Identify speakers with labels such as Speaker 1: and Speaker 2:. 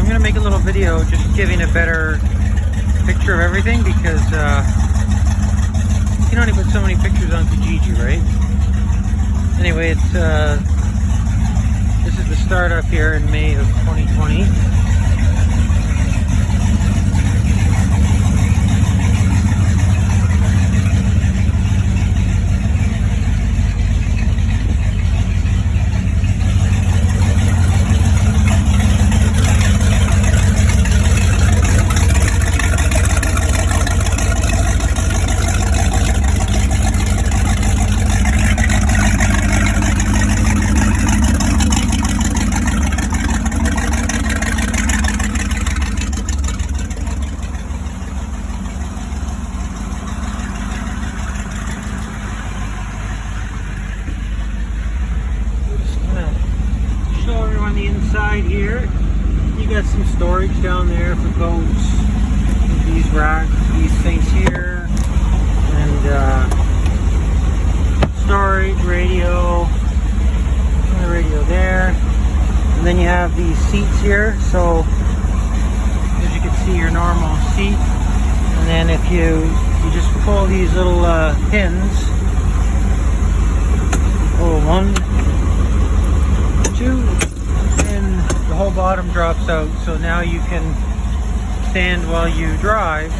Speaker 1: gonna make a little video just giving a better picture of everything, because you can only put so many pictures on Kijiji, right? Anyway, it's this is the startup here in May of 2020. The inside here, you got some storage down there for coats, these racks, these things here, and storage, radio, and the radio there, and then you have these seats here. So as you can see, your normal seat, and then if you just pull these little pins, oh, 1, 2, the whole bottom drops out, so now you can stand while you drive